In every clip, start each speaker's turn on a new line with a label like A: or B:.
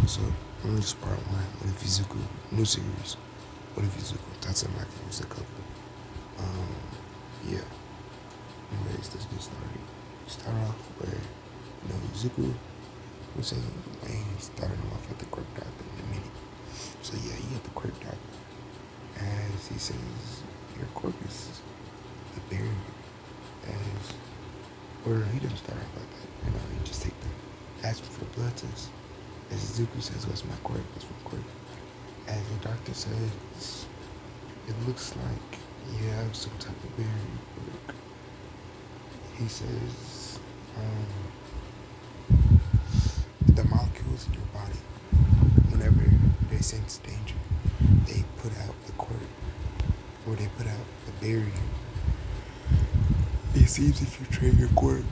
A: what's up? I'm just part one. What if Izuku? New series. What if Izuku? Tatsumaki was a couple. Yeah. Anyways, let's get started. Start off where, Izuku was saying, man, he started him off at the quirk doctor in a minute. So yeah, he got the quirk doctor. As he says, your quirk is the barrier. Or he doesn't start off like that. He just take the, ask for blood test. As Izuku says, what's my quirk? What's my quirk? As the doctor says, it looks like you have some type of barrier quirk. He says, the molecules in your body, whenever they sense danger, they put out the quirk, or they put out the barrier. It seems if you train your quirk,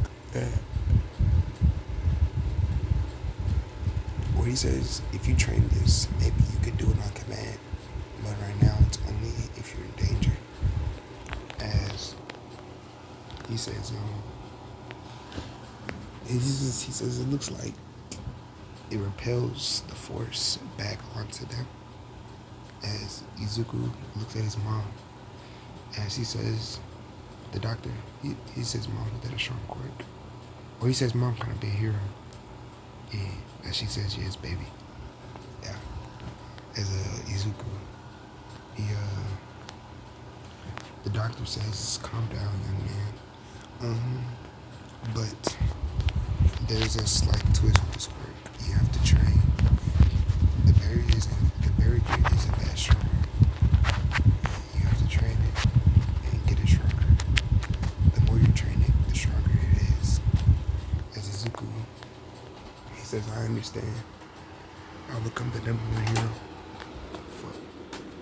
A: or he says, if you train this, maybe you could do it on command. But right now, it's only if you're in danger. As he says, he says it looks like it repels the force back onto them. As Izuku looks at his mom, as he says, the doctor, he says mom had a strong quirk. Or he says mom kind of be a hero. Yeah, as she says, yes, baby. Yeah. As Izuku, the doctor says, calm down, young man. But there's a slight twist with this quirk. You have to train. The barrier isn't that strong. You have to train it and get it stronger. The more you train it, the stronger it is. As Izuku, he says, I understand. I'll become the number one hero.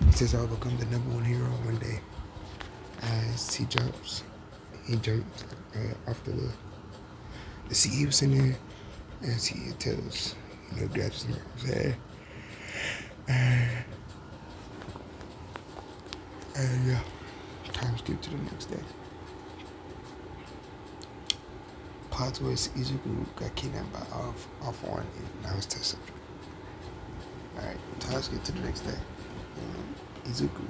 A: He says I'll become the number one hero one day. As he jumped off the seat he was in there. As he tells, grabs his mom's hair. And yeah, time skip to the next day. Plot twist, Izuku got kidnapped by off one, and now it's test subject. Alright, time skip to the next day. Izuku,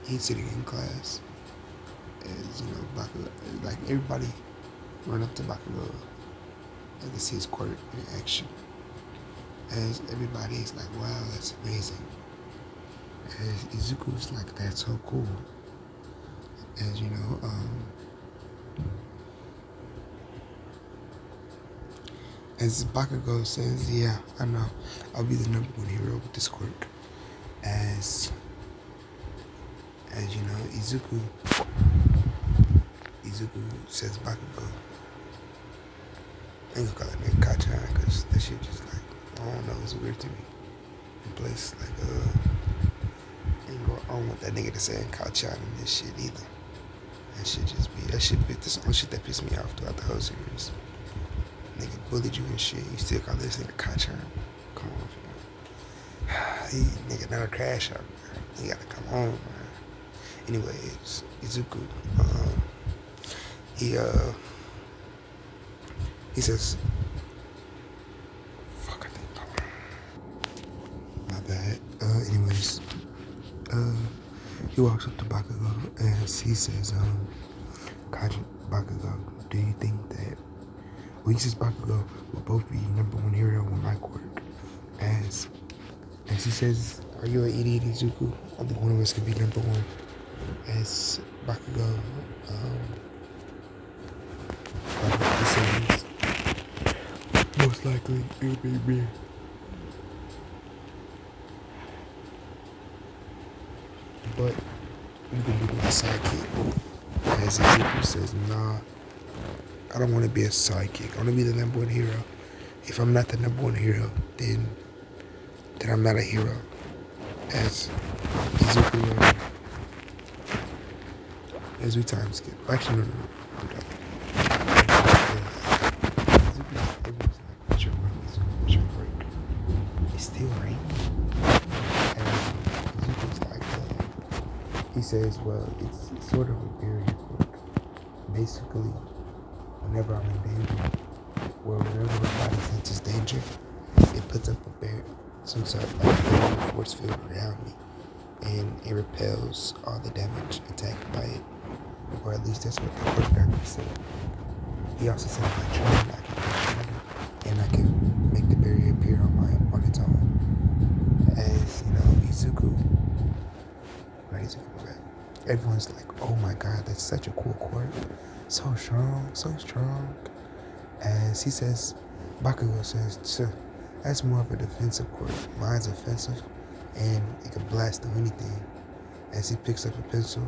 A: he's sitting in class. As Bakugo, like everybody run up to Bakugo and they see his quirk in action. As everybody's like, wow, that's amazing. As Izuku's like, that's so cool. As as Bakugo says, yeah, I know, I'll be the number one hero with this quirk. As Izuku says Bakugo, I ain't gonna call that nigga Kachan, cause that shit just like, I don't know, it's weird to me. In place, like, I don't want that nigga to say Kachan in this shit either. That's the only shit that pissed me off throughout the whole series. Nigga bullied you and shit, you still call this nigga Kachan. Come on, man. He nigga not a crash out, man. He gotta come on, man. Anyways, Izuku, he says, fuck, I think, my bad. Anyways, he walks up to Bakugo and he says, Bakugo, do you think that, he says Bakugo will both be number one hero with my quirk. As he says, are you an idiot, Izuku? I think one of us could be number one. As Bakugo, he says, most likely it'll be me. But you can be my sidekick. As Izuku says, nah, I don't want to be a sidekick. I want to be the number one hero. If I'm not the number one hero, then I'm not a hero. As Izuku, as we time skip. Actually, no. Izuku's like, what's your work, Izuku? What's your work? It's still raining. And Izuku's like, he says, well, it's sort of a barrier quirk. Basically, whenever I'm in danger, whenever my body senses danger, it puts up a barrier. some sort of like force field around me, and it repels all the damage attacked by it, or at least that's what the choreographer said. He also said by training I can push harder, and I can make the barrier appear on its own. As you know, Izuku, not Izuku, but everyone's like, oh my god, that's such a cool quirk, so strong, so strong. As he says, Bakugo says, that's more of a defensive quirk. Mine's offensive, and it can blast through anything. As he picks up a pencil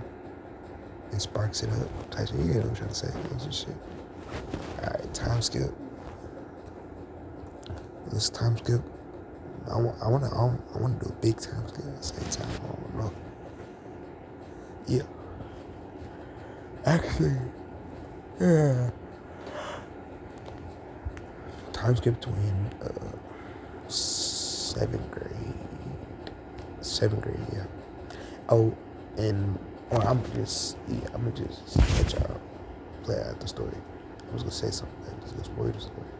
A: and sparks it up. Type shit. You know what I'm trying to say. Those are shit. Alright, time skip. Let's time skip. I wanna do a big time skip at the same time. I don't know. Yeah. Actually, yeah. Time skip between seventh grade, yeah. Oh, and I'm gonna just let y'all play out the story. I was gonna say something, I was gonna spoil the story.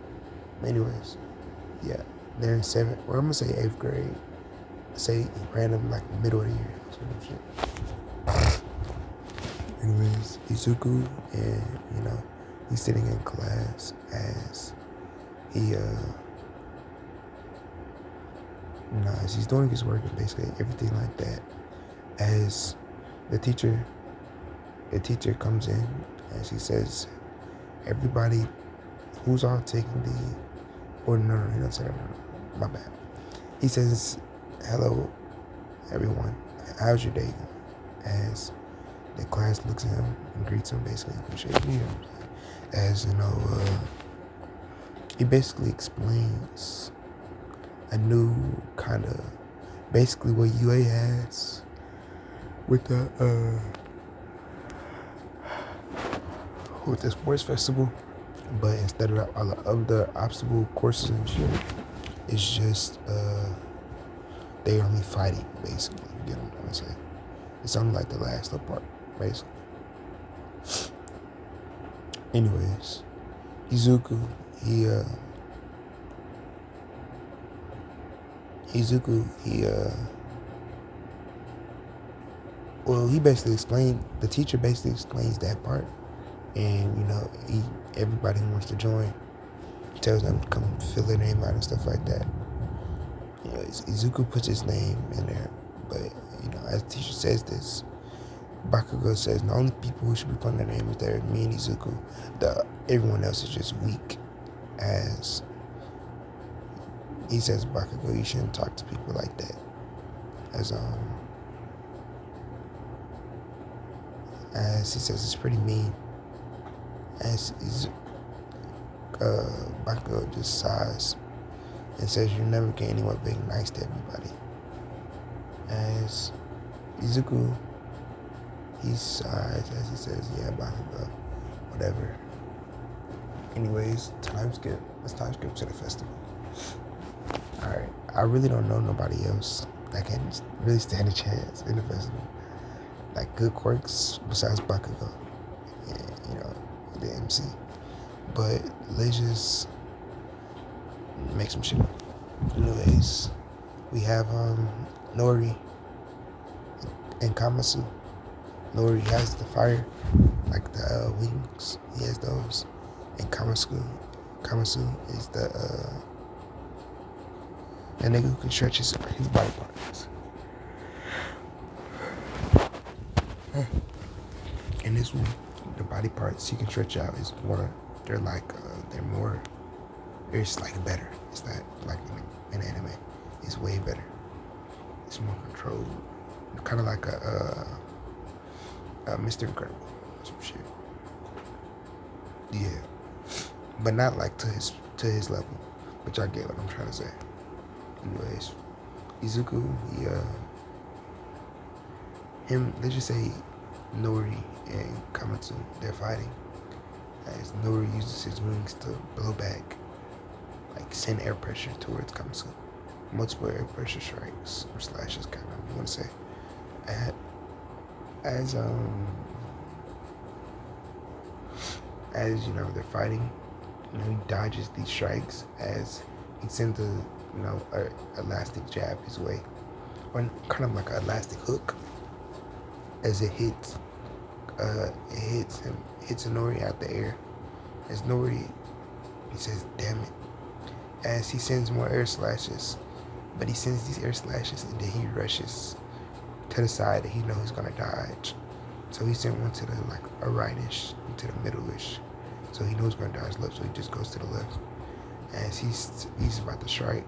A: But anyways, yeah, they're in seventh, or I'm gonna say eighth grade. Say random like middle of the year, sort of shit. Anyways, Izuku, and he's sitting in class as he as he's doing his work and basically everything like that. As the teacher comes in, as he says, everybody who's all taking the, or no, he doesn't say that, no, my bad. He says, hello, everyone, how's your day going? As the class looks at him and greets him, basically, appreciating him. As, he basically explains a new kind of, basically what UA has with the sports festival, but instead of all the other obstacle courses and shit, it's just they only fighting, basically. You get what I'm trying to say? It's only like the last little part, basically. Anyways, Izuku, he basically explained, the teacher basically explains that part, and everybody who wants to join tells them to come fill their name out and stuff like that. Izuku puts his name in there, but as the teacher says this, Bakugo says the only people who should be putting their name is there, me and Izuku. Everyone else is just weak. As he says, Bakugo, you shouldn't talk to people like that. As he says, it's pretty mean. As Bakugo just sighs and says, you're never get anyone being nice to everybody. As Izuku, he sighs as he says, yeah, Bakugo, whatever. Anyways, time skip. Let's time skip to the festival. Alright, I really don't know nobody else that can really stand a chance in the festival. Like good quirks besides Bakugo. And, the MC. But let's just make some shit. Anyways, we have Nori and Kamasu. Nori has the fire, like the wings. He has those. And Kamasu is the nigga who can stretch his body parts. And this one, the body parts he can stretch out is more. They're like it's like better. It's not like in anime. It's way better. It's more controlled. Kind of like a Mr. Incredible, some shit. Yeah, but not like to his level. But y'all get what I'm trying to say. Anyways, Izuku, let's just say Nori and Kamatsu, they're fighting. As Nori uses his wings to blow back, like send air pressure towards Kamatsu. Multiple air pressure strikes or slashes, kind of, you want to say. As they're fighting, he dodges these strikes as he sends the a elastic jab his way, or kind of like an elastic hook, as it hits Nori out the air. As Nori, he says, "Damn it!" As he sends more air slashes, but he sends these air slashes and then he rushes to the side that he knows he's gonna dodge. So he sent one to the a rightish, to the middle-ish. So he knows he's gonna dodge left, so he just goes to the left. As he's about to strike,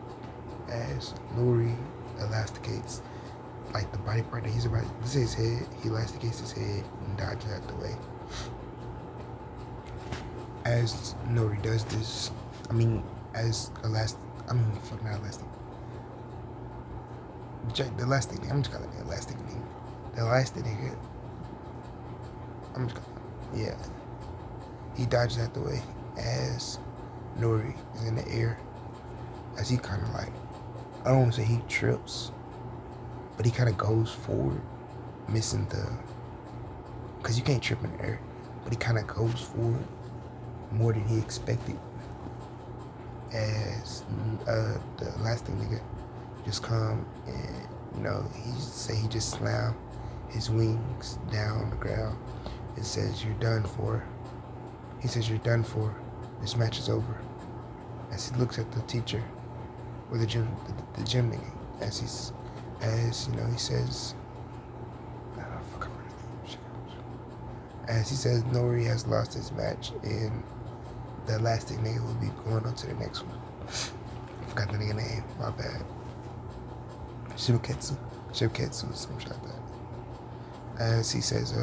A: as Nori elasticates the body part that he's about. This is his head. He elasticates his head and dodges out the way. As Nori does this, not elastic. The elastic thing. I'm just calling it the elastic thing. The elastic nigga. Yeah. He dodges out the way as Nori is in the air. As he kind of I don't want to say he trips, but he kind of goes forward, missing because you can't trip in the air, but he kind of goes forward more than he expected. As the elastic nigga just come and he just slammed his wings down on the ground and says, "You're done for." He says, "You're done for. This match is over." As he looks at the teacher or the gym nigga, he says, as he says, Nori has lost his match and the elastic nigga will be going on to the next one. I forgot the nigga name, my bad. Shibuketsu, some shit like that. As he says,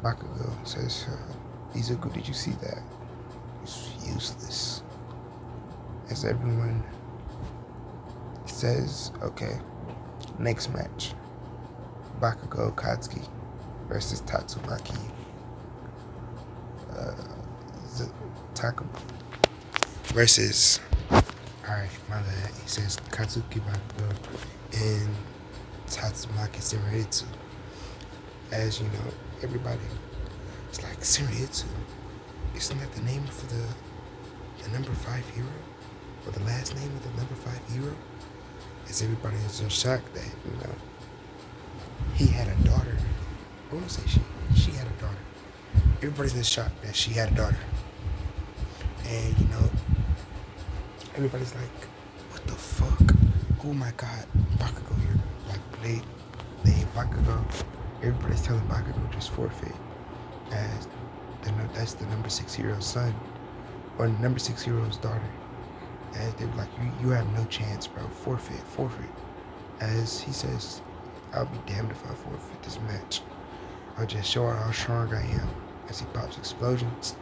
A: Bakugo says, "Izuku, did you see that? It's useless." As everyone says, okay, next match. Bakugo Katsuki versus Tatsumaki. Versus, alright, my bad. He says Katsuki Bakugo and Tatsumaki Senritsu. As you know, everybody, it's like, Senritsu, isn't that the name for the number 5 hero? Or the last name of the number 5 hero? As everybody is in shock that, he had a daughter. I want to say she had a daughter. Everybody's in shock that she had a daughter. And, everybody's like, what the fuck? Oh my god, Bakugo here. They hate Bakugo. Everybody's telling Bakugo just forfeit. As that's the number 6 hero's son. Or number 6 hero's daughter. As they were like, you have no chance, bro. Forfeit. As he says, I'll be damned if I forfeit this match. I'll just show her how strong I am. As he pops explosions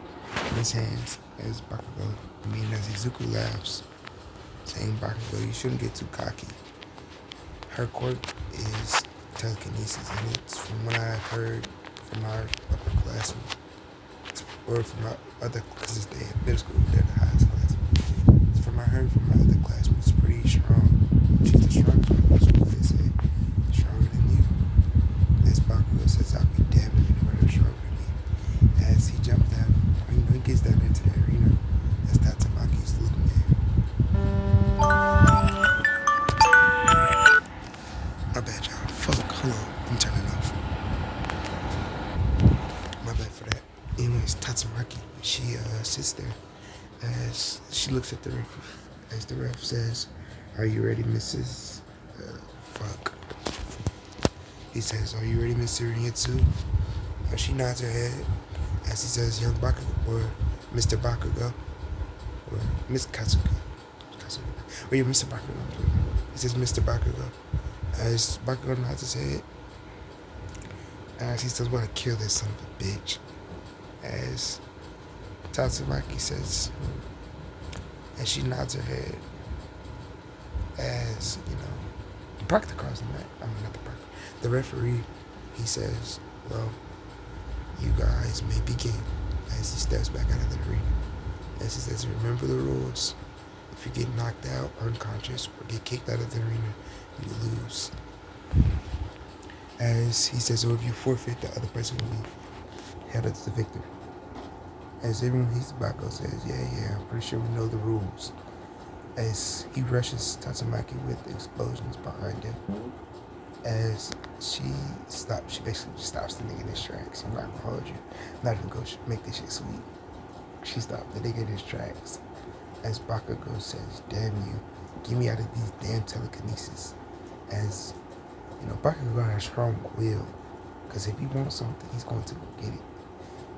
A: in his hands. As Bakugo, as Izuku laughs, saying, "Bakugo, you shouldn't get too cocky." Her quirk is telekinesis, and it's from what I've heard from our upperclassmen, or from our other, because it's the middle school, they're the highest class. From I heard from my other classmates, it's pretty strong. She's the strongest one in the school, they say. Stronger than you. As Bakugo says, I'll be damned if anybody's stronger than me. As he jumps down, he gets down into the arena, as Tatsumaki's looking at him. My bad, y'all. Fuck, hold on. I'm turning off. My bad for that. Anyways, Tatsumaki, she sits there as she looks at the ref, as the ref says, "Are you ready, Mrs. Fuck?" He says, "Are you ready, Miss Senritsu?" She nods her head as he says, "Young Bakugo," or Mr. Bakugo, or Miss Katsuki. Or yeah, Mr. Bakugo. He says, "Mr. Bakugo." As Bakugo nods his head, as he says, "Want to kill this son of a bitch." As Tatsumaki says, and she nods her head, as the practice cards in that. Not the practice. The referee, he says, "Well, you guys may begin." As he steps back out of the arena, as he says, "Remember the rules. If you get knocked out, unconscious, or get kicked out of the arena, you lose." As he says, "Or if you forfeit, the other person will be held as the victor." As everyone he's Bakugo says, yeah, I'm pretty sure we know the rules. as he rushes Tatsumaki with explosions behind him. As she basically just stops the nigga in his tracks. I'm not gonna hold you. I'm not even gonna make this shit sweet. She stopped the nigga in his tracks. As Bakugo says, damn you, get me out of these damn telekinesis. As, Bakugo has strong will. Because if he wants something, he's going to go get it.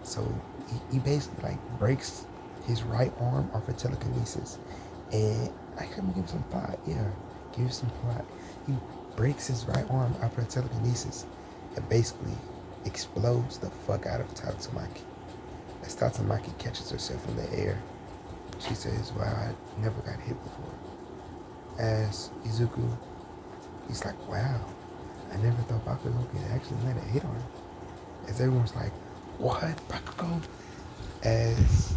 A: So he basically breaks his right arm off of telekinesis. And actually, I'm gonna give him some plot. Yeah, give him some plot. He breaks his right arm off of telekinesis and basically explodes the fuck out of Tatsumaki. As Tatsumaki catches herself in the air, she says, wow, I never got hit before. As Izuku, he's like, wow, I never thought Bakugo could actually let a hit on him. As everyone's like, what, Bakugo? As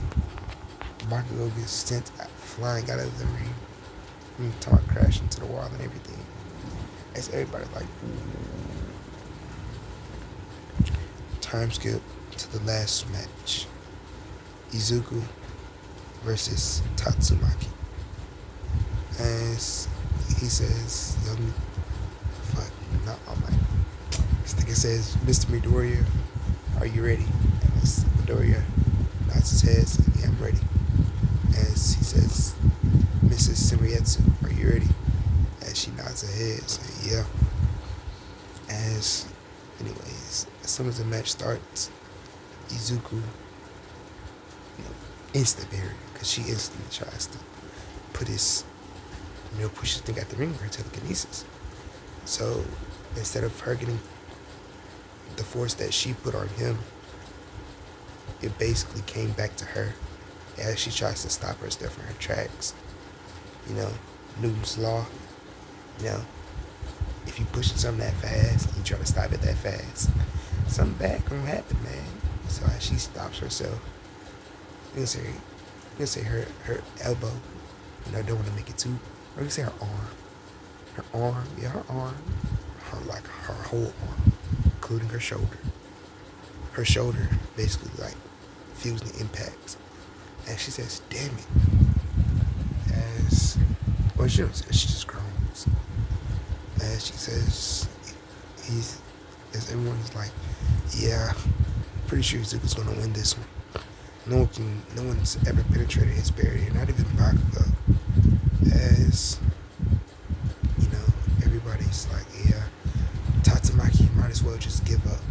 A: Bakugo gets sent flying out of the ring, crashing into the wall and everything. As everybody's like, ooh. Time skip to the last match. Izuku versus Tatsumaki. As he says, this nigga says, Mr. Midoriya, are you ready? As Midoriya nods his head, says, yeah, I'm ready. As he says, Mrs. Sumietsu, are you ready? As she nods her head, saying, yeah. Anyways, as soon as the match starts, Izuku, instant barrier, because she instantly tries to push his thing at the ring with her telekinesis. So instead of her getting the force that she put on him, it basically came back to her as she tries to stop herself in her tracks. Newton's law, if you push something that fast and you try to stop it that fast, something bad gonna happen, man. So as she stops herself, you can say her elbow, don't want to make it too, or you can say her arm. Her arm, her whole arm, including her shoulder. Her shoulder basically feels the impact. And she says, damn it. She just groans. As she says, as everyone's like, yeah, pretty sure Izuku's gonna win this one. No one's ever penetrated his barrier, not even Bakugo. As, everybody's like, yeah, Tatsumaki might as well just give up.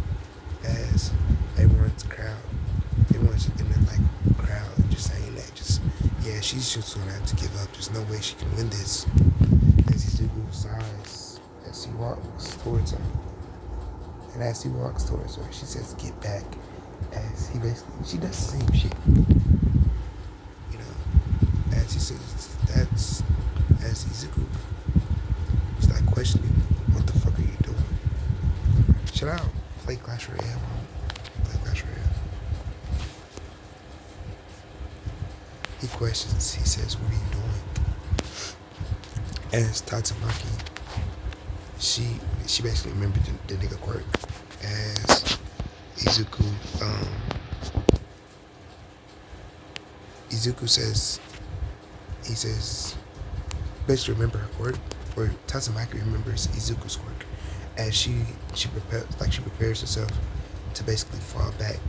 A: As everyone's in the crowd just saying that, yeah, she's just gonna have to give up. There's no way she can win this. As Izuku sighs as he walks towards her. And as he walks towards her, she says, get back. As she does the same shit. As he says, as Izuku is questioning, what the fuck are you doing? Should I play Clash Royale? He questions, he says, what are you doing? As Tatsumaki, she basically remembered the nigga quirk. As Izuku says, basically remember her quirk, or Tatsumaki remembers Izuku's quirk, as she prepares herself to basically fall back.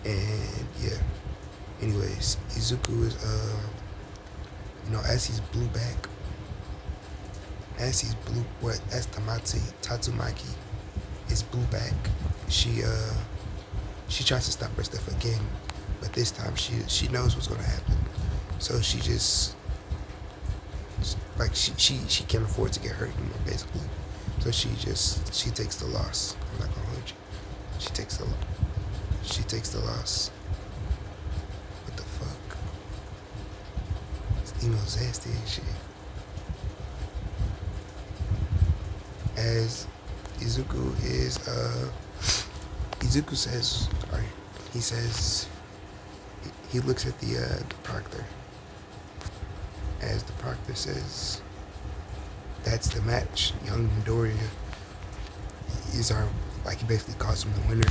A: And yeah, anyways, Izuku is as he's blew back, as Tatsumaki is blew back, she tries to stop herself again, but this time she knows what's gonna happen. So she just she can't afford to get hurt anymore, basically. So she takes the loss. I'm not gonna hold you. She takes the loss. What the fuck? This email's nasty and shit. As Izuku says, he looks at the proctor. As the proctor says, that's the match. Young Midoriya is he basically calls him the winner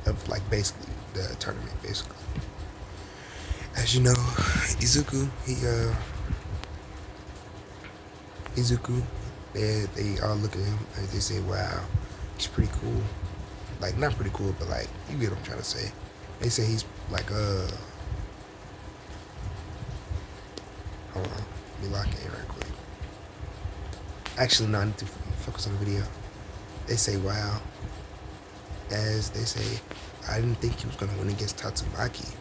A: of basically the tournament, basically. As you know, Izuku, Izuku, they all look at him and they say, wow, he's pretty cool. Like, not pretty cool, but like, you get what I'm trying to say. They say he's like, hold on, let me lock it in right quick. Actually, no, I need to focus on the video. They say, wow, as they say, I didn't think he was going to win against Tatsumaki.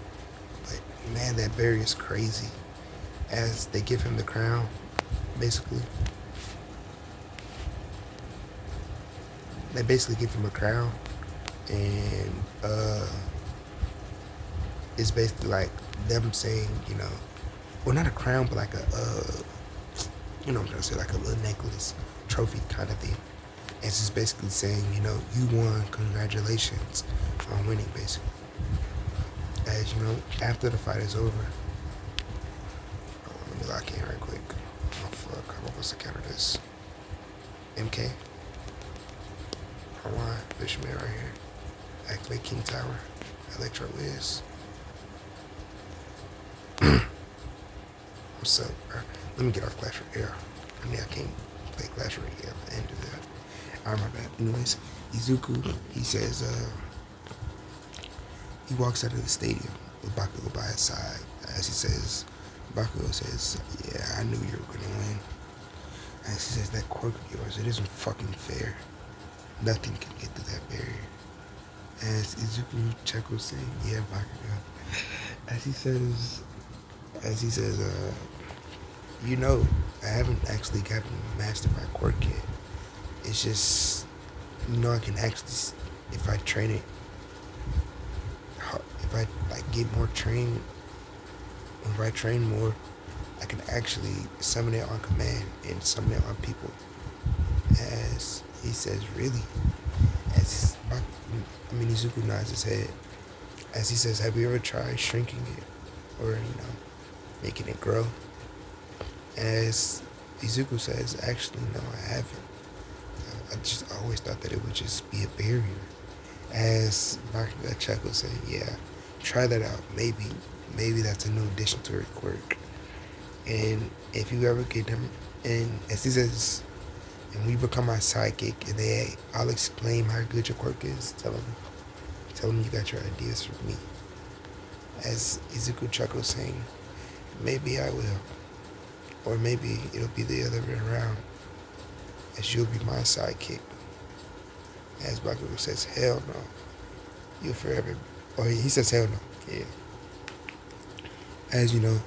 A: But man, that barrier is crazy. As they give him the crown, basically. They basically give him a crown, and it's basically like them saying, you know, well, not a crown, but like a, you know what I'm trying to say, like a little necklace, trophy kind of thing. And it's just basically saying, you know, you won, congratulations on winning, basically. As you know, after the fight is over, let me lock in right quick. Oh fuck, I'm supposed to counter this. MK. Hawaii, Fisherman right here. Activate King Tower. Electro Wiz. What's up, bro? Let me get off Clash Royale. I mean, I can't play Clash Royale at the end of that. Alright, my bad. Anyways, Izuku, he says, he walks out of the stadium with Bakugo by his side. As he says, Bakugo says, yeah, I knew you were gonna win. As he says, that quirk of yours, it isn't fucking fair. Nothing can get through that barrier. As Izuku chuckles saying, yeah, Bakugo. As he says, you know, I haven't actually gotten mastered my quirk yet. It's just, you know, I can actually, if I train it, if I like get more trained, if I train more, I can actually summon it on command and summon it on people. As he says, really? As Izuku nods his head. As he says, have you ever tried shrinking it, or you know, making it grow? As Izuku says, actually, no, I haven't. I just always thought that it would just be a barrier. As Bakugo chuckles saying, yeah, try that out. Maybe that's a new addition to her quirk. And if you ever get him, and as he says, and when you become my sidekick, and I'll exclaim how good your quirk is. Tell him you got your ideas from me. As Izuku chuckles saying, maybe I will. Or maybe it'll be the other way around, as you'll be my sidekick. As Bakugo says, hell no. You'll forever, or he says hell no, yeah. As you know,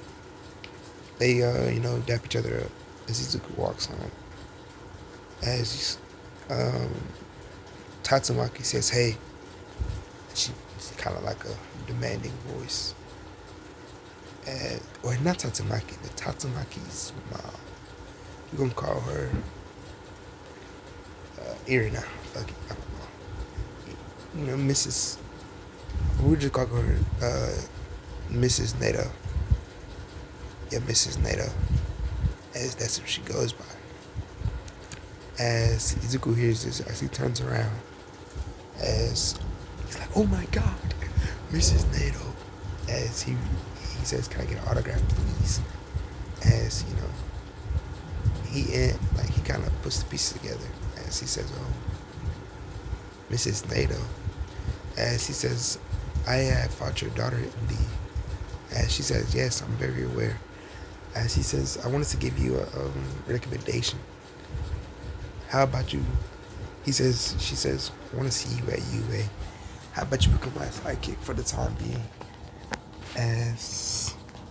A: they, you know, dap each other up as Izuku walks on. As Tatsumaki says, hey, she's kind of like a demanding voice. Or not Tatsumaki, the Tatsumaki's mom. We're gonna call her Irina. Fuck it, I don't know. You know, Mrs. We'll just call her Mrs. Nato. Yeah, Mrs. Nato. As that's what she goes by. As Izuku hears this, as he turns around, as he's like, oh my god, Mrs. Nato. As he says, can I get an autograph, please? As, you know, he kind of puts the pieces together. As he says, oh, Mrs. Nato. As he says, I have fought your daughter indeed. As she says, yes, I'm very aware. As he says, I wanted to give you a recommendation. How about you? She says, I want to see you at UA. How about you become my sidekick for the time being?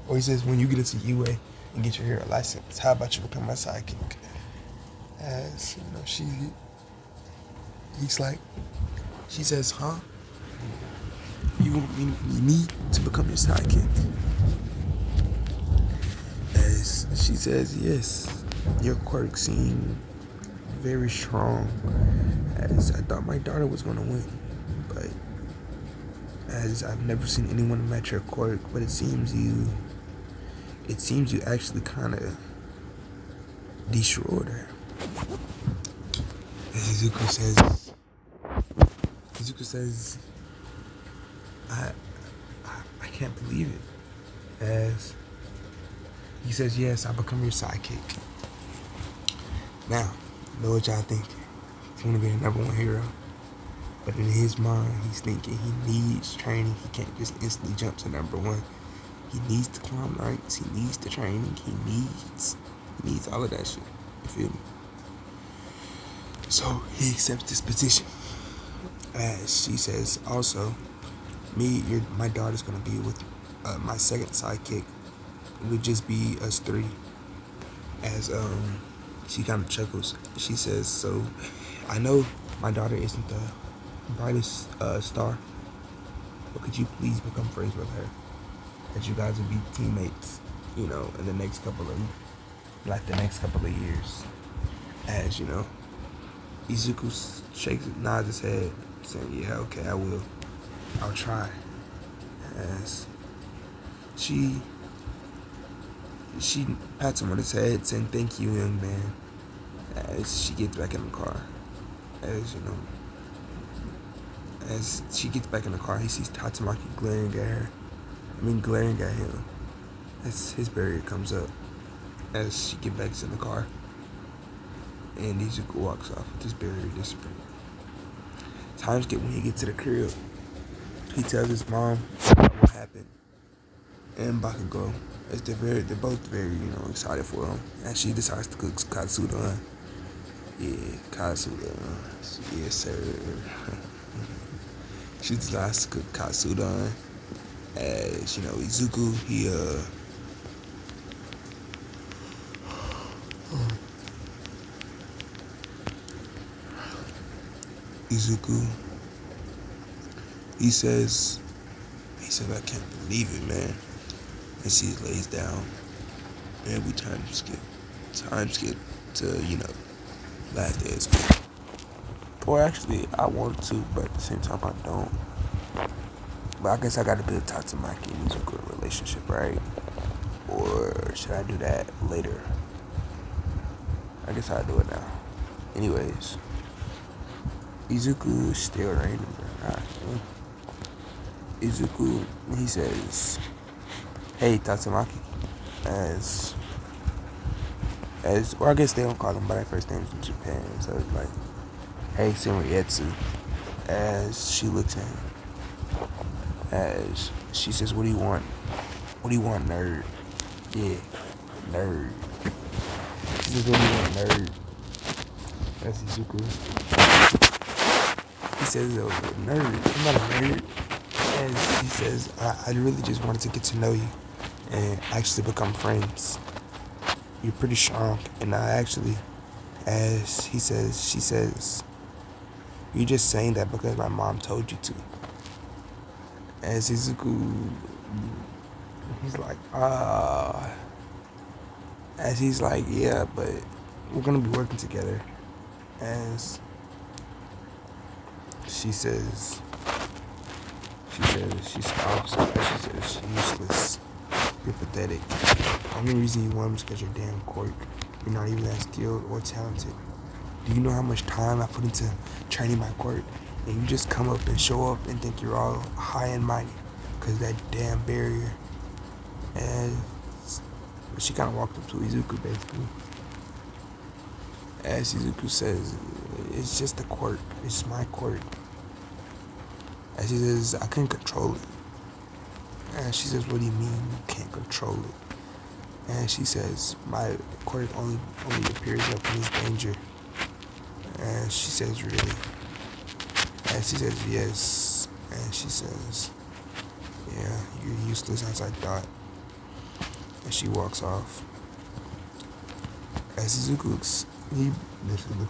A: Or he says, when you get into UA and get your hero license, how about you become my sidekick? As, you know, she says, huh? You want me to become your sidekick? As she says, yes, your quirk seemed very strong. As I thought my daughter was going to win, but as I've never seen anyone match your quirk, but it seems you actually kind of destroyed her. As Izuku says, I can't believe it. As he says, yes, I become your sidekick. Now, know what y'all think. He's gonna be the number one hero. But in his mind, he's thinking he needs training. He can't just instantly jump to number one. He needs to climb ranks. He needs the training. He needs all of that shit. You feel me? So he accepts this position. As she says, also, my daughter's gonna be with my second sidekick. It would just be us three. As she kind of chuckles. She says, so I know my daughter isn't the brightest star, but could you please become friends with her? That you guys would be teammates, in the next couple of years. As Izuku nods his head, saying, yeah, okay, I will. I'll try. As she pats him on his head, saying, thank you, young man. As she gets back in the car. As she gets back in the car, he sees Tatsumaki glaring at him. As his barrier comes up. As she gets back in the car. And Izuku walks off with his barrier disappearing. Time skip when he gets to the crib. He tells his mom what happened. And Bakugo. As they're both very, excited for him. And she decides to cook katsudon. Yeah, katsudon. Yes, sir. She decides to cook katsudon. As, Izuku, he says, I can't believe it, man. And she lays down. And we time skip to, last day of school. Or actually, I want to, but at the same time, I don't. But I guess I gotta build Tatsumaki and Izuku relationship, right? Or should I do that later? I guess I'll do it now. Anyways, Izuku is still raining, bro. Izuku, he says, hey, Tatsumaki. Or I guess they don't call him by their first names in Japan. So it's like, hey, Senryetsu. As she looks at him. As she says, what do you want? What do you want, nerd? Yeah, nerd. She says, what do you want, nerd? That's Izuku. He says, oh, nerd. I'm not a nerd. As he says, I really just wanted to get to know you and actually become friends. You're pretty strong. And I actually, as she says, you're just saying that because my mom told you to. As Izuku, he's like, as he's like, yeah, but we're gonna be working together. As she says, she's useless. You're pathetic. The only reason you won was because you're damn quirk. You're not even that skilled or talented. Do you know how much time I put into training my quirk? And you just come up and show up and think you're all high and mighty because that damn barrier. And she kind of walked up to Izuku basically. As Izuku says, it's just a quirk. It's my quirk. As she says, I couldn't control it. And she says, what do you mean you can't control it? And she says, my quirk only appears up when there's danger. And she says, really? And she says, yes. And she says, yeah, you're useless as I thought. And she walks off. As Izuku looks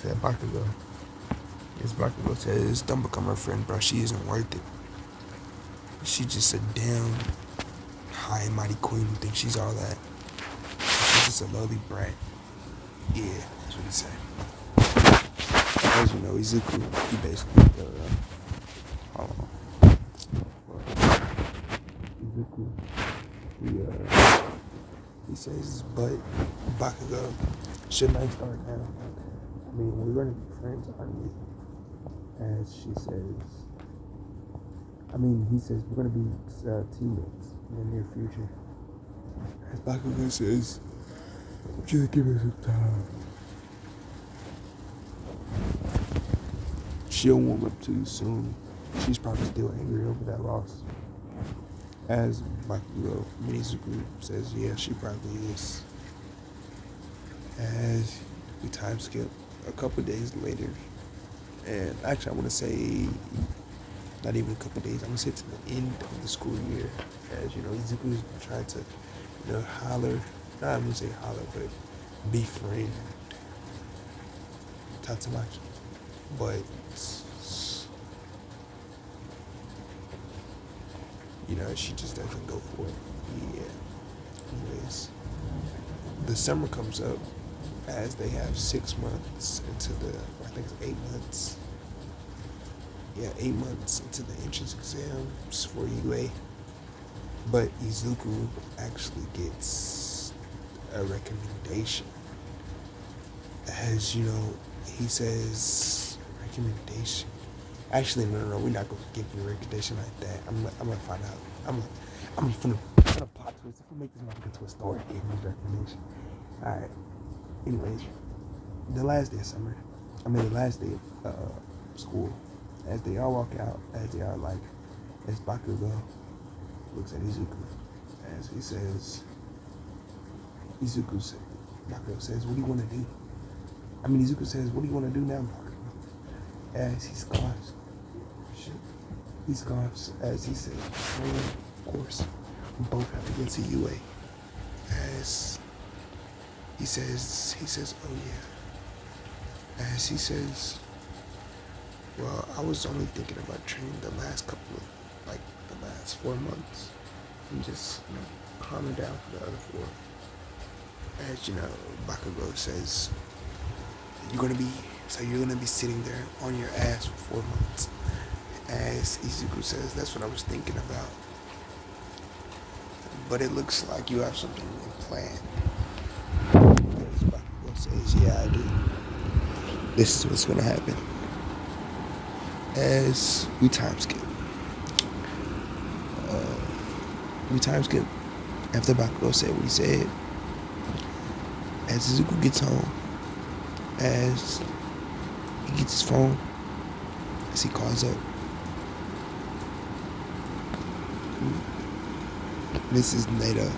A: at Bakugo. As Bakugo says, don't become her friend, bro. She isn't worth it. She's just a damn high and mighty queen who thinks she's all that. She's just a lowly brat. Yeah, that's what he said. As you know, Izuku, he basically, Izuku, he says, but Bakugo, shouldn't I start now? I mean, we're gonna be friends, aren't we? As she says, he says we're gonna be teammates in the near future. As Bakugo says, just give her some time. She'll warm up too soon. She's probably still angry over that loss. As Bakugo, Minizuku says, yeah, she probably is. As we time skip a couple days later, and actually I want to say not even a couple days, I'm going to say to the end of the school year, as you know, Izuku is trying to, holler, not I'm going to say holler, but befriend Tatsumaki. But, she just doesn't go for it. Yeah. Anyways, the summer comes up as they have 6 months into I think it's 8 months. Yeah, 8 months into the entrance exams for UA. But Izuku actually gets a recommendation. As he says, recommendation. Actually, no, we're not gonna give you a recommendation like that. I'm gonna find out. I'm gonna plot twist. If we make this not into a story, give me a recommendation. All right. Anyways, the last day of summer, the last day of school, as they all walk out, as Bakugo looks at Izuku, as he says, Bakugo says, what do you want to do? Izuku says, what do you want to do now, Bakugo? As he scoffs, as he says, of course, we both have to get to UA. As he says, oh yeah. As he says, well, I was only thinking about training the last 4 months. And just, calming down for the other 4. As, Bakugo says, you're gonna be sitting there on your ass for 4 months. As Izuku says, that's what I was thinking about. But it looks like you have something planned. As Bakugo says, yeah, I do. This is what's gonna happen. As we time skip. After Bakugo said what he said, as Izuku gets home, as he gets his phone, as he calls up Mrs. Nato.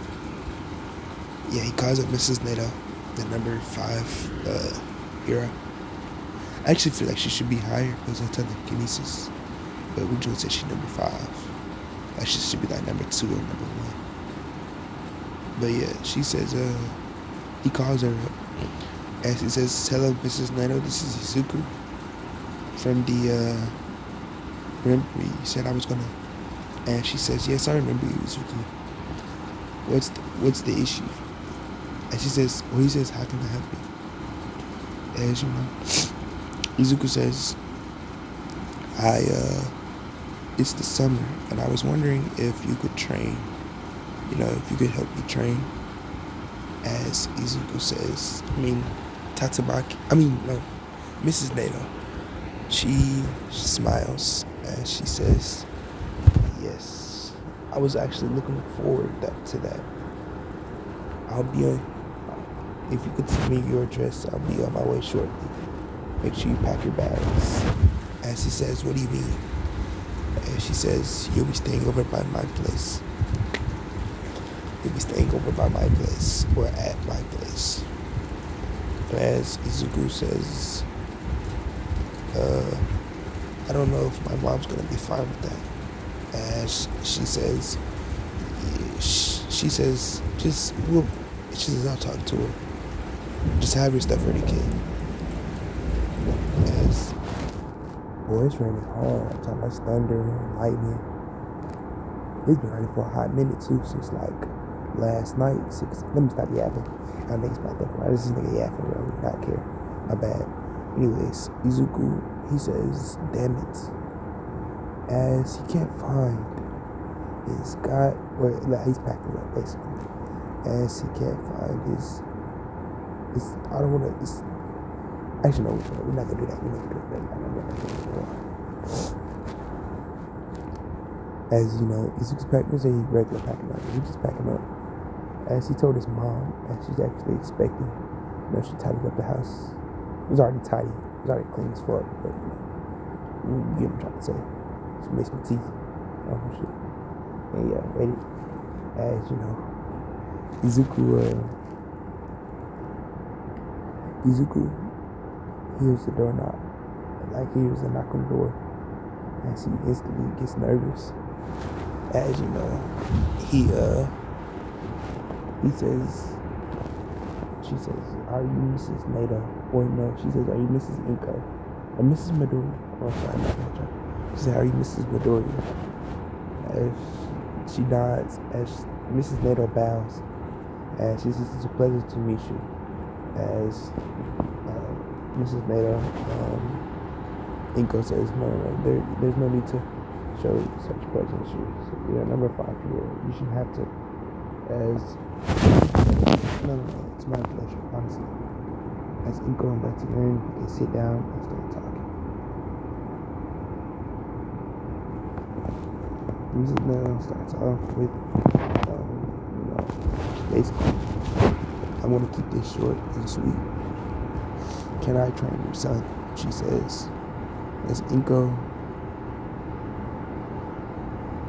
A: Yeah, he calls up Mrs. Nato, the number 5 hero. I actually feel like she should be higher because I telekinesis, but we just said she's number 5. Like she should be like number 2 or number 1. But yeah, she says, he calls her up. As he says, hello, Mrs. Nato, this is Izuku from the, remember you said I was gonna, and she says, yes, I remember you, Izuku. What's the issue? And he says, how can I help you? As Izuku says, it's the summer, and I was wondering if you could train, if you could help me train. As Izuku says, Tatsumaki, Mrs. Nato, she smiles as she says, yes, I was actually looking forward to that. If you could send me your address, I'll be on my way shortly. Make sure you pack your bags. As he says, what do you mean? And she says, you'll be staying over by my place. You'll be staying over by my place, or at my place. As Izuku says, I don't know if my mom's gonna be fine with that. As she says, I'll talk to her. Just have your stuff ready, kid. As, boy, it's raining hard. I'm talking about thunder and lightning. It's been raining for a hot minute too, since last night. Let me stop yapping. I niggas might think, right? This is nigga yapping, bro. Not care. My bad. Anyways, Izuku, he says, damn it. As he can't find his guy, he's packing up basically. As he can't find his I don't want to, actually no, we're not going to do that. We're not going to do that. As Izuku's packing, he's regular packing up. He's just packing up. As he told his mom, and she's actually expecting. She tidied up the house. It was already tidy. It was already clean as fuck. But you get what I'm trying to say. She makes my teeth. Oh shit. And yeah, waited. As Izuku hears the door knock. Like hears a knock on the door. And she instantly gets nervous. As he she says, "Are you Mrs. Nato?" Or no, she says, "Are you Mrs. Inko?" Or Mrs. Midori. Oh, sorry, not. She said, "Are you Mrs. Midori?" As she nods, as Mrs. Nato bows, as she says, "It's a pleasure to meet you." As Mrs. Nato, Inko says, "No, there's no need to show such pleasantry. So you're number 5 here. You shouldn't have to." As no, it's my pleasure, honestly. As Inko invites you in, you can sit down and start talking. Music now starts off with, basically, I'm going to keep this short and sweet. "Can I train your son?" she says. As Inko,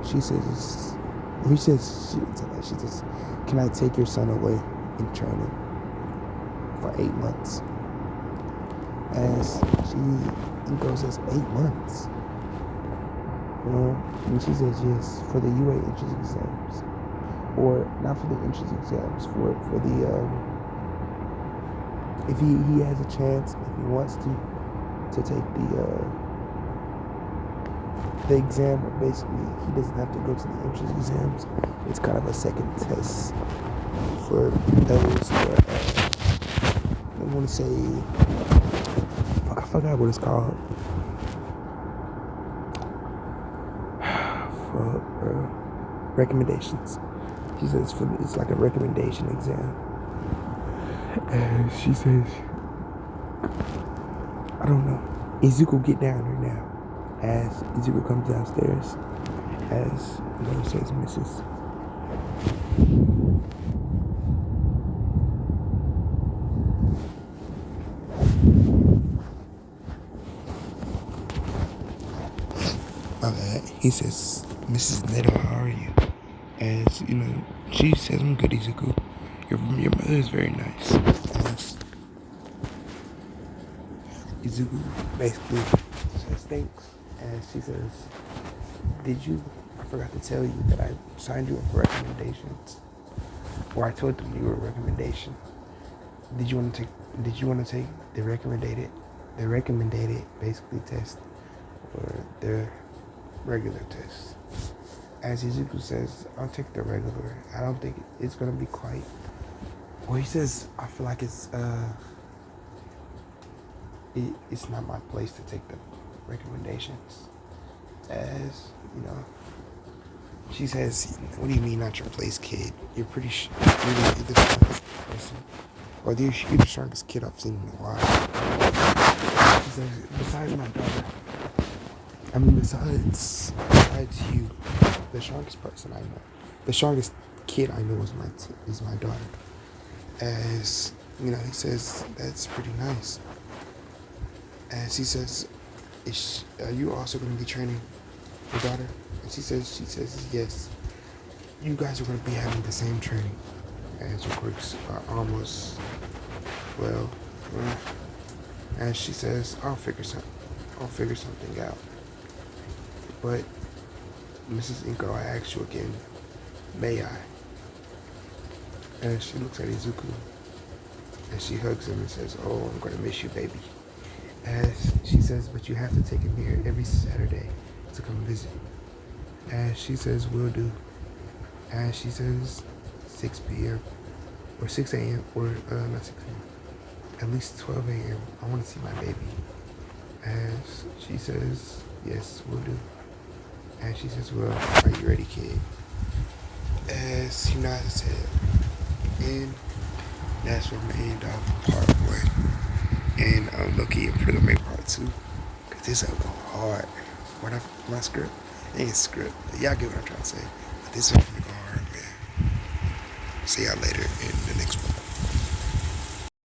A: she says, "Can I take your son away in training for 8 months?" As Inko says, 8 months? And she says, "Yes, for the UA entrance exams. Or not for the entrance exams, for the, if he has a chance, if he wants to take the exam, or basically he doesn't have to go to the entrance exams. It's kind of a second test for those who are, I want to say, I forgot what it's called. For recommendations." She says it's like a recommendation exam. And she says, "I don't know. Izuku, get down here now." As Izuku comes downstairs, as says Mrs. He says, "Mrs. Nato, how are you?" As she says, "I'm good, Izuku. Your mother is very nice." As Izuku basically says thanks. As she says, I forgot to tell you that I signed you up for recommendations. Or I told them you were a recommendation. Did you want to take the recommended basically test, or the regular test?" As Izuku says, "I'll take the regular. I don't think it's gonna be quite." Well, he says, "I feel like it's not my place to take the recommendations." As she says, "What do you mean not your place, kid? You're pretty you're the strongest person, or you're the strongest kid I've seen in a while." She says, "Besides my daughter, besides you, the strongest person I know, the strongest kid I know is my daughter." As he says, "That's pretty nice." As he says, "Are you also going to be training your daughter?" And she says, "Yes. You guys are going to be having the same training." As your quirks are almost, as she says, I'll figure something out. But Mrs. Inko, I ask you again, may I?" And she looks at Izuku, and she hugs him and says, "Oh, I'm going to miss you, baby." As she says, "But you have to take him here every Saturday to come visit." As she says, "Will do." As she says, 6 p.m. or 6 a.m. or not 6 a.m. At least 12 a.m. I want to see my baby. As she says, "Yes, will do." And she says, "Well, are you ready, kid?" As he nods his head. And that's where I'm going to end off part 1. And I'm looking for the main part 2. Because this will go hard. My script ain't script. Y'all get what I'm trying to say. But this will go hard, man. See y'all later in the